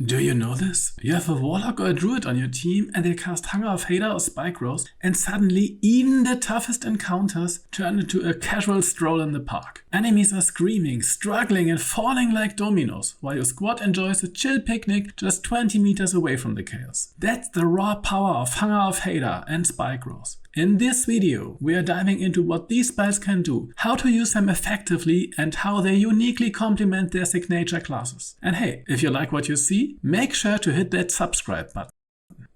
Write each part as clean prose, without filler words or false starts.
Do you know this? You have a Warlock or a Druid on your team and they cast Hunger of Hadar or Spikegrowth, and suddenly even the toughest encounters turn into a casual stroll in the park. Enemies are screaming, struggling and falling like dominoes, while your squad enjoys a chill picnic just 20 meters away from the chaos. That's the raw power of Hunger of Hadar and Spikegrowth. In this video, we are diving into what these spells can do, how to use them effectively, and how they uniquely complement their signature classes. And hey, if you like what you see, make sure to hit that subscribe button.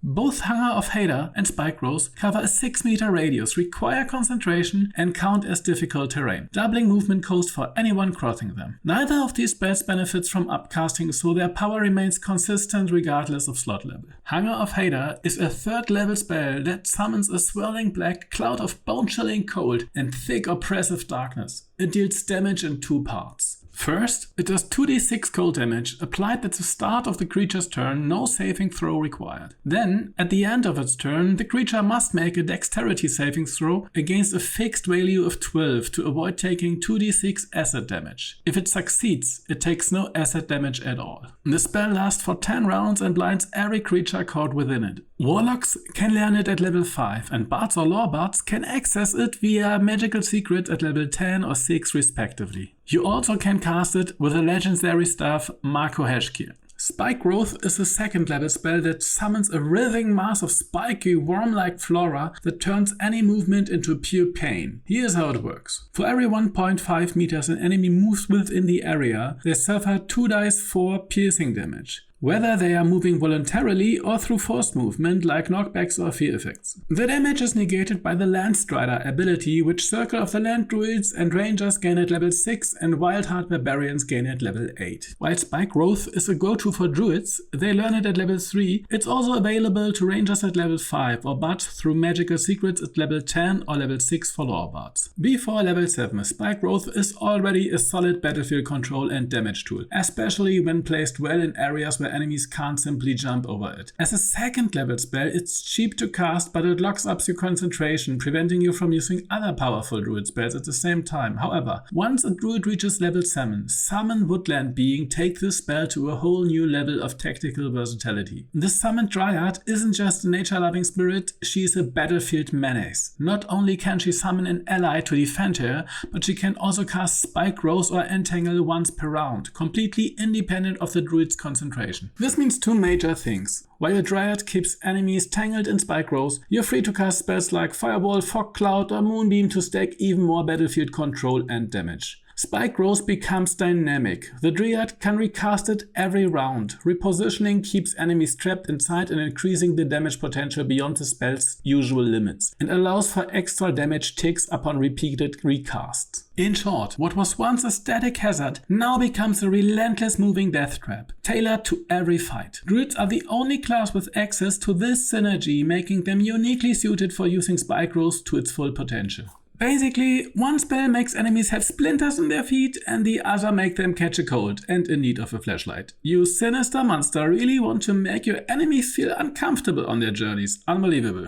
Both Hunger of Hadar and Spikegrowth cover a 6-meter radius, require concentration, and count as difficult terrain, doubling movement cost for anyone crossing them. Neither of these spells benefits from upcasting, so their power remains consistent regardless of slot level. Hunger of Hadar is a 3rd level spell that summons a swirling black cloud of bone-chilling cold and thick oppressive darkness. It deals damage in 2 parts. First, it does 2d6 cold damage, applied at the start of the creature's turn, no saving throw required. Then, at the end of its turn, the creature must make a dexterity saving throw against a fixed value of 12 to avoid taking 2d6 acid damage. If it succeeds, it takes no acid damage at all. The spell lasts for 10 rounds and blinds every creature caught within it. Warlocks can learn it at level 5, and Bards or Lorebards can access it via Magical Secret at level 10 or 6 respectively. You also can cast it with a legendary staff, Marco Heshkir. Spikegrowth is a 2nd level spell that summons a writhing mass of spiky worm-like flora that turns any movement into pure pain. Here's how it works. For every 1.5 meters an enemy moves within the area, they suffer 2 dice 4 piercing damage, whether they are moving voluntarily or through forced movement like knockbacks or fear effects. The damage is negated by the Land Strider ability, which Circle of the Land Druids and Rangers gain at level 6 and Wildheart Barbarians gain at level 8. While Spikegrowth is a go-to for Druids, they learn it at level 3, it's also available to Rangers at level 5 or Bards through Magical Secrets at level 10 or level 6 for Lorebards. Before level 7, Spikegrowth is already a solid battlefield control and damage tool, especially when placed well in areas where enemies can't simply jump over it. As a 2nd level spell, it's cheap to cast, but it locks up your concentration, preventing you from using other powerful druid spells at the same time. However, once a druid reaches level 7, Summon Woodland Being take this spell to a whole new level of tactical versatility. The summoned Dryad isn't just a nature-loving spirit, she is a battlefield menace. Not only can she summon an ally to defend her, but she can also cast Spikegrowth or Entangle once per round, completely independent of the druid's concentration. This means 2 major things. While your Dryad keeps enemies tangled in Spikegrowth, you're free to cast spells like Fireball, Fog Cloud or Moonbeam to stack even more battlefield control and damage. Spikegrowth becomes dynamic. The Dryad can recast it every round. Repositioning keeps enemies trapped inside and increasing the damage potential beyond the spell's usual limits, and allows for extra damage ticks upon repeated recasts. In short, what was once a static hazard now becomes a relentless moving death trap, tailored to every fight. Druids are the only class with access to this synergy, making them uniquely suited for using Spikegrowth to its full potential. Basically, one spell makes enemies have splinters in their feet and the other make them catch a cold and in need of a flashlight. You sinister monster really want to make your enemies feel uncomfortable on their journeys. Unbelievable.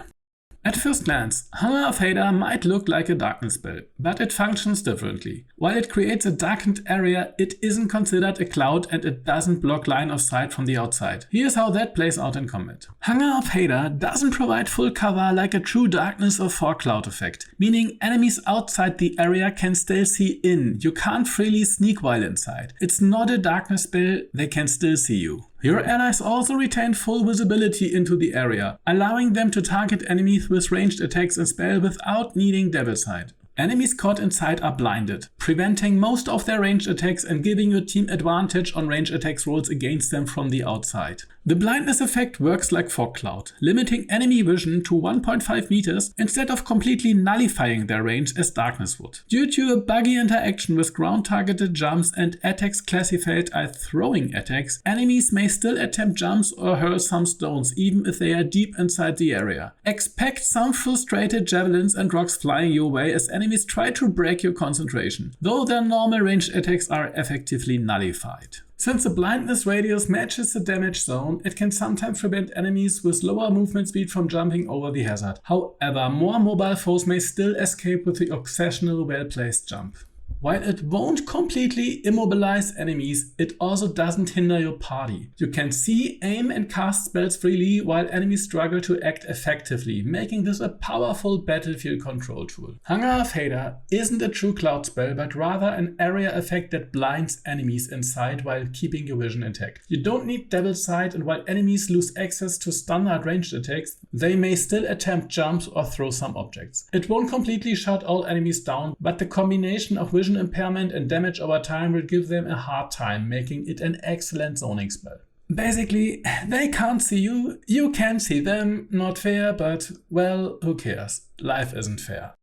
At first glance, Hunger of Hadar might look like a darkness spell, but it functions differently. While it creates a darkened area, it isn't considered a cloud and it doesn't block line of sight from the outside. Here's how that plays out in combat. Hunger of Hadar doesn't provide full cover like a true darkness or fog cloud effect, meaning enemies outside the area can still see in. You can't freely sneak while inside. It's not a darkness spell, they can still see you. Your allies also retain full visibility into the area, allowing them to target enemies with ranged attacks and spell without needing Devil Sight. Enemies caught inside are blinded, preventing most of their ranged attacks and giving your team advantage on ranged attacks rolls against them from the outside. The blindness effect works like Fog Cloud, limiting enemy vision to 1.5 meters instead of completely nullifying their range as darkness would. Due to a buggy interaction with ground targeted jumps and attacks classified as throwing attacks, enemies may still attempt jumps or hurl some stones even if they are deep inside the area. Expect some frustrated javelins and rocks flying your way as enemies try to break your concentration, though their normal ranged attacks are effectively nullified. Since the blindness radius matches the damage zone, it can sometimes prevent enemies with lower movement speed from jumping over the hazard. However, more mobile foes may still escape with the occasional well-placed jump. While it won't completely immobilize enemies, it also doesn't hinder your party. You can see, aim and cast spells freely while enemies struggle to act effectively, making this a powerful battlefield control tool. Hunger of Hadar isn't a true cloud spell, but rather an area effect that blinds enemies inside while keeping your vision intact. You don't need Devil's Sight, and while enemies lose access to standard ranged attacks, they may still attempt jumps or throw some objects. It won't completely shut all enemies down, but the combination of vision impairment and damage over time will give them a hard time, making it an excellent zoning spell. Basically, they can't see you, you can see them. Not fair, but well, who cares? Life isn't fair.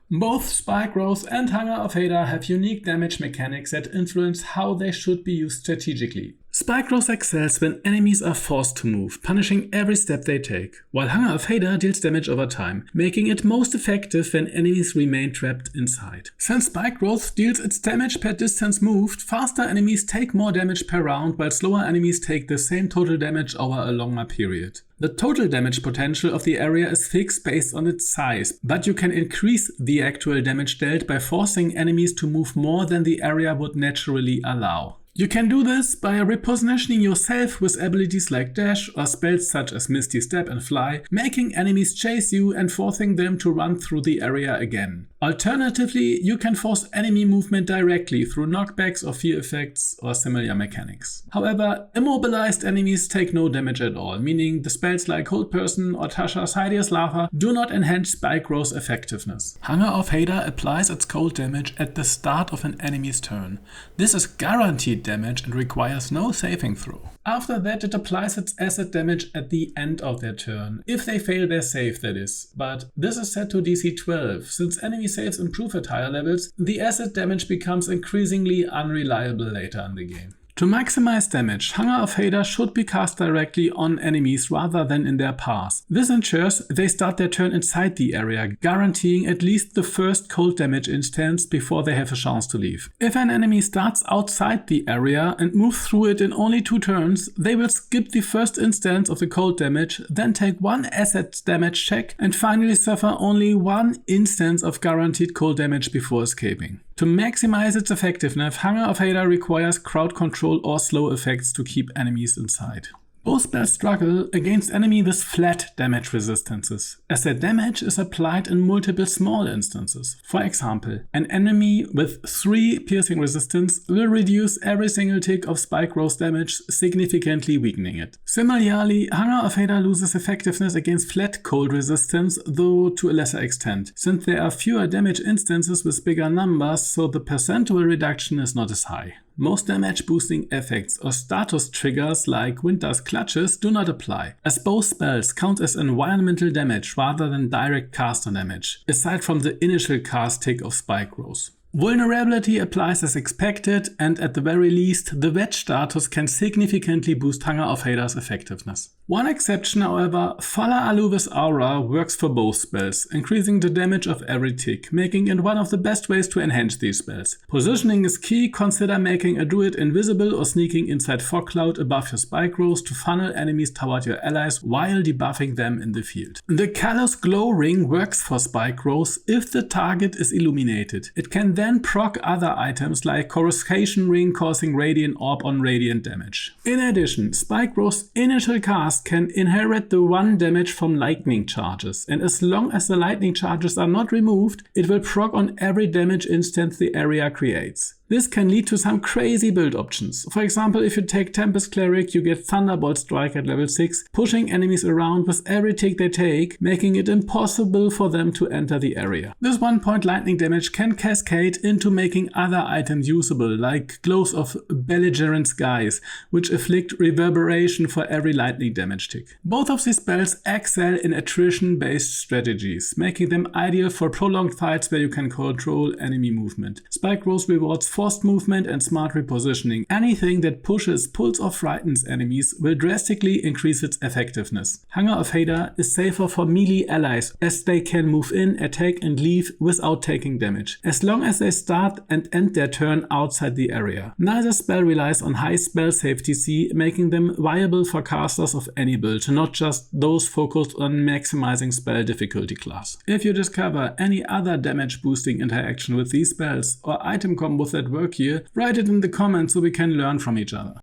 Both Spikegrowth and Hunger of Hadar have unique damage mechanics that influence how they should be used strategically. Spikegrowth excels when enemies are forced to move, punishing every step they take, while Hunger of Hadar deals damage over time, making it most effective when enemies remain trapped inside. Since Spikegrowth deals its damage per distance moved, faster enemies take more damage per round, while slower enemies take the same total damage over a longer period. The total damage potential of the area is fixed based on its size, but you can increase the actual damage dealt by forcing enemies to move more than the area would naturally allow. You can do this by repositioning yourself with abilities like Dash or spells such as Misty Step and Fly, making enemies chase you and forcing them to run through the area again. Alternatively, you can force enemy movement directly through knockbacks or fear effects or similar mechanics. However, immobilized enemies take no damage at all, meaning the spells like Hold Person or Tasha's Hideous Lava do not enhance Spikegrowth's effectiveness. Hunger of Hadar applies its cold damage at the start of an enemy's turn. This is guaranteed damage and requires no saving throw. After that, it applies its acid damage at the end of their turn, if they fail their save, that is. But this is set to DC 12. Since enemy saves improve at higher levels, the acid damage becomes increasingly unreliable later in the game. To maximize damage, Hunger of Hadar should be cast directly on enemies rather than in their path. This ensures they start their turn inside the area, guaranteeing at least the first cold damage instance before they have a chance to leave. If an enemy starts outside the area and moves through it in only 2 turns, they will skip the first instance of the cold damage, then take 1 acid damage check and finally suffer only 1 instance of guaranteed cold damage before escaping. To maximize its effectiveness, Hunger of Hadar requires crowd control or slow effects to keep enemies inside. Both spells struggle against enemies with flat damage resistances, as their damage is applied in multiple small instances. For example, an enemy with 3 piercing resistance will reduce every single tick of Spikegrowth damage, significantly weakening it. Similarly, Hunger of Hadar loses effectiveness against flat cold resistance, though to a lesser extent, since there are fewer damage instances with bigger numbers, so the percentual reduction is not as high. Most damage boosting effects or status triggers like Winter's Clutches do not apply, as both spells count as environmental damage rather than direct caster damage, aside from the initial cast tick of Spikegrowth. Vulnerability applies as expected, and at the very least, the Wedge status can significantly boost Hunger of Hadar's effectiveness. One exception, however, Fala Aluvis Aura works for both spells, increasing the damage of every tick, making it one of the best ways to enhance these spells. Positioning is key. Consider making a Druid invisible or sneaking inside fog cloud above your Spikegrowth to funnel enemies toward your allies while debuffing them in the field. The Callous Glow Ring works for Spikegrowth if the target is illuminated. It can then proc other items like Coruscation Ring, causing Radiant Orb on radiant damage. In addition, Spikegrowth's initial cast can inherit the 1 damage from lightning charges, and as long as the lightning charges are not removed, it will proc on every damage instance the area creates. This can lead to some crazy build options. For example, if you take Tempest Cleric, you get Thunderbolt Strike at level 6, pushing enemies around with every tick they take, making it impossible for them to enter the area. This 1-point lightning damage can cascade into making other items usable, like Glows of Belligerent Skies, which inflict reverberation for every lightning damage tick. Both of these spells excel in attrition-based strategies, making them ideal for prolonged fights where you can control enemy movement. Spikegrowth rewards forced movement and smart repositioning. Anything that pushes, pulls or frightens enemies will drastically increase its effectiveness. Hunger of Hadar is safer for melee allies as they can move in, attack and leave without taking damage, as long as they start and end their turn outside the area. Neither spell relies on high spell save DC, making them viable for casters of any build, not just those focused on maximizing spell difficulty class. If you discover any other damage boosting interaction with these spells or item combos that work here, write it in the comments so we can learn from each other.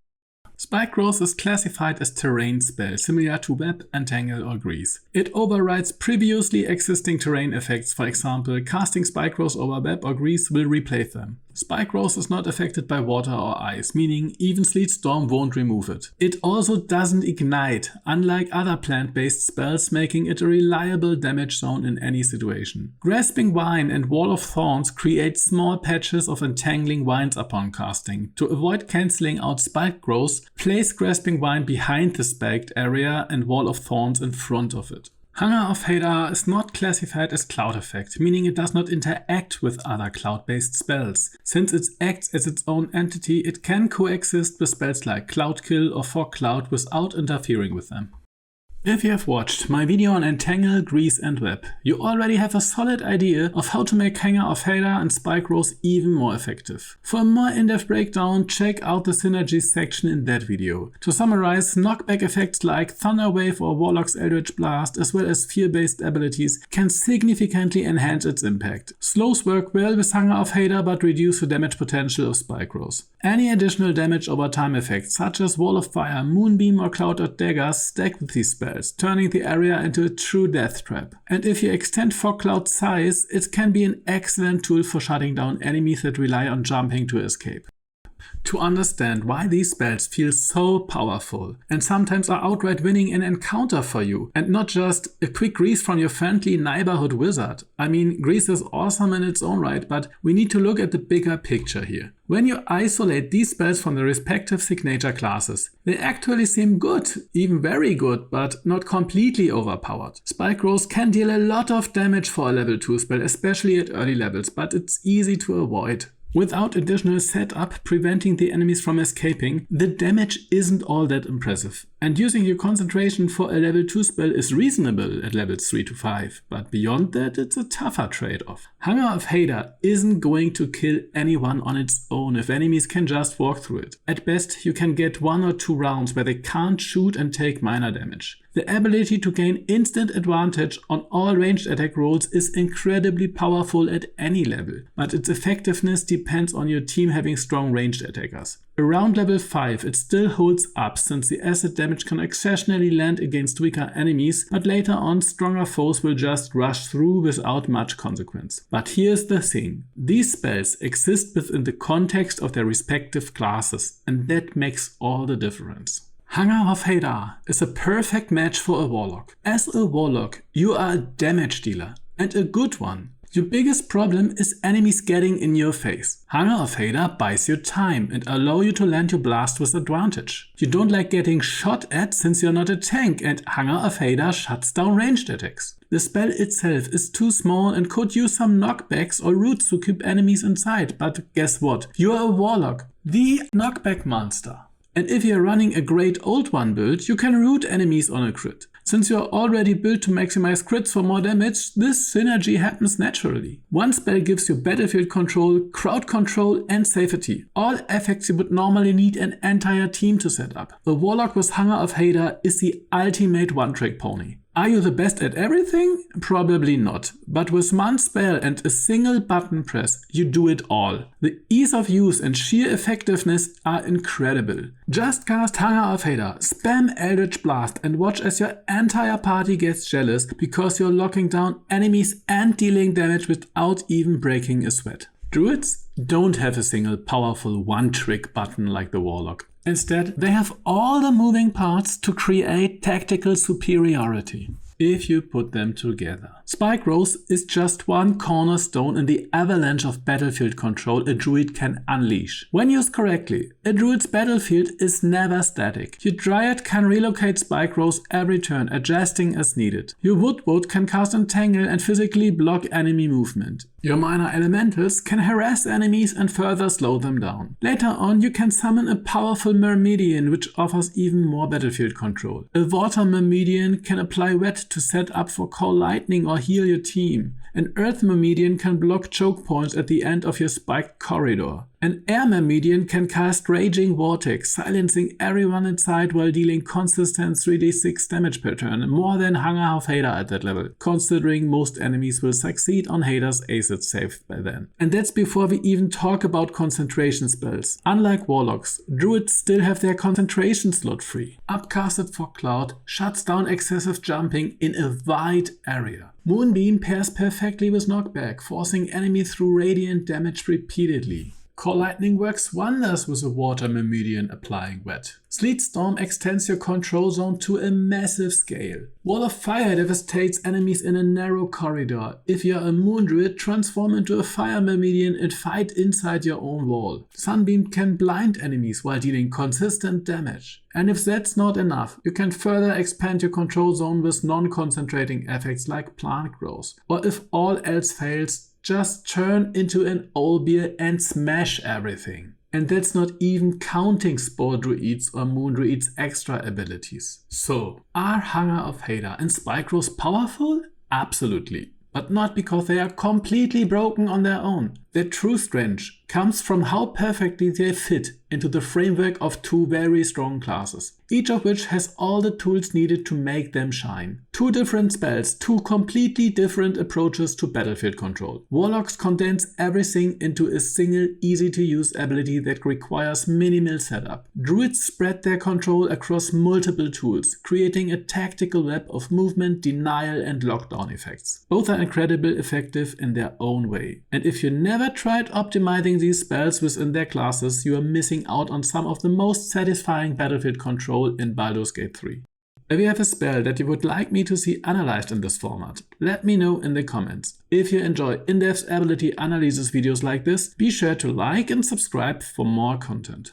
Spikegrowth is classified as terrain spell, similar to Web, Entangle or Grease. It overrides previously existing terrain effects, for example, casting Spikegrowth over Web or Grease will replace them. Spikegrowth is not affected by water or ice, meaning even Sleet Storm won't remove it. It also doesn't ignite, unlike other plant-based spells, making it a reliable damage zone in any situation. Grasping Vine and Wall of Thorns create small patches of entangling vines upon casting. To avoid cancelling out Spikegrowth, place Grasping Vine behind the spiked area and Wall of Thorns in front of it. Hunger of Hadar is not classified as cloud effect, meaning it does not interact with other cloud-based spells. Since it acts as its own entity, it can coexist with spells like Cloud Kill or Fog Cloud without interfering with them. If you have watched my video on Entangle, Grease and Web, you already have a solid idea of how to make Hunger of Hadar and Spikegrowth even more effective. For a more in-depth breakdown, check out the Synergies section in that video. To summarize, knockback effects like Thunder Wave or Warlock's Eldritch Blast, as well as fear-based abilities, can significantly enhance its impact. Slows work well with Hunger of Hadar but reduce the damage potential of Spikegrowth. Any additional damage over time effects, such as Wall of Fire, Moonbeam or Cloud or Daggers, stack with these spells, turning the area into a true death trap. And if you extend Fog Cloud's size, it can be an excellent tool for shutting down enemies that rely on jumping to escape. To understand why these spells feel so powerful and sometimes are outright winning an encounter for you, and not just a quick Grease from your friendly neighborhood wizard. I mean, Grease is awesome in its own right, but we need to look at the bigger picture here. When you isolate these spells from the respective signature classes, they actually seem good, even very good, but not completely overpowered. Spikegrowth can deal a lot of damage for a level 2 spell, especially at early levels, but it's easy to avoid. Without additional setup preventing the enemies from escaping, the damage isn't all that impressive. And using your concentration for a level 2 spell is reasonable at levels 3 to 5, but beyond that it's a tougher trade-off. Hunger of Hadar isn't going to kill anyone on its own if enemies can just walk through it. At best, you can get 1 or 2 rounds where they can't shoot and take minor damage. The ability to gain instant advantage on all ranged attack rolls is incredibly powerful at any level, but its effectiveness depends on your team having strong ranged attackers. Around level 5 it still holds up since the acid damage can occasionally land against weaker enemies, but later on stronger foes will just rush through without much consequence. But here's the thing, these spells exist within the context of their respective classes, and that makes all the difference. Hunger of Hadar is a perfect match for a Warlock. As a Warlock, you are a damage dealer, and a good one. Your biggest problem is enemies getting in your face. Hunger of Hadar buys you time and allow you to land your blast with advantage. You don't like getting shot at since you're not a tank, and Hunger of Hadar shuts down ranged attacks. The spell itself is too small and could use some knockbacks or roots to keep enemies inside, but guess what? You're a Warlock, the knockback monster. And if you're running a great old one build, you can root enemies on a crit. Since you're already built to maximize crits for more damage, this synergy happens naturally. One spell gives you battlefield control, crowd control and safety. All effects you would normally need an entire team to set up. A Warlock with Hunger of Hadar is the ultimate one-trick pony. Are you the best at everything? Probably not. But with one spell and a single button press, you do it all. The ease of use and sheer effectiveness are incredible. Just cast Hunger of Hadar, spam Eldritch Blast and watch as your entire party gets jealous because you're locking down enemies and dealing damage without even breaking a sweat. Druids don't have a single powerful one-trick button like the Warlock. Instead, they have all the moving parts to create tactical superiority, if you put them together. Spikegrowth is just one cornerstone in the avalanche of battlefield control a druid can unleash. When used correctly, a druid's battlefield is never static. Your Dryad can relocate Spikegrowth every turn, adjusting as needed. Your Woodward can cast Entangle and physically block enemy movement. Your minor elementals can harass enemies and further slow them down. Later on, you can summon a powerful Myrmidon which offers even more battlefield control. A water Myrmidon can apply wet to set up for Call Lightning or heal your team. An Earth Myrmidon can block choke points at the end of your spiked corridor. An Air Myrmidon can cast Raging Vortex, silencing everyone inside while dealing consistent 3d6 damage per turn, more than Hadar of Hadar at that level, considering most enemies will succeed on Hadar's acid save by then. And that's before we even talk about concentration spells. Unlike Warlocks, Druids still have their concentration slot free. Upcasted for Cloud shuts down excessive jumping in a wide area. Moonbeam pairs perfectly with Knockback, forcing enemies through radiant damage repeatedly. Call Lightning works wonders with a Water Myrmidon applying wet. Sleet Storm extends your control zone to a massive scale. Wall of Fire devastates enemies in a narrow corridor. If you're a Moon Druid, transform into a Fire Myrmidon and fight inside your own wall. Sunbeam can blind enemies while dealing consistent damage. And if that's not enough, you can further expand your control zone with non-concentrating effects like Plant Growth. Or if all else fails, just turn into an Olbear and smash everything. And that's not even counting Spore Druids or Moon Druids' extra abilities. So, are Hadar of Hadar and Spikegrowth powerful? Absolutely. But not because they are completely broken on their own. Their true strength comes from how perfectly they fit into the framework of two very strong classes, each of which has all the tools needed to make them shine. Two different spells, two completely different approaches to battlefield control. Warlocks condense everything into a single easy-to-use ability that requires minimal setup. Druids spread their control across multiple tools, creating a tactical web of movement, denial and lockdown effects. Both are incredibly effective in their own way. And if you never tried optimizing these spells within their classes, you are missing out on some of the most satisfying battlefield control in Baldurs Gate 3. If you have a spell that you would like me to see analyzed in this format, let me know in the comments. If you enjoy in-depth ability analysis videos like this, be sure to like and subscribe for more content.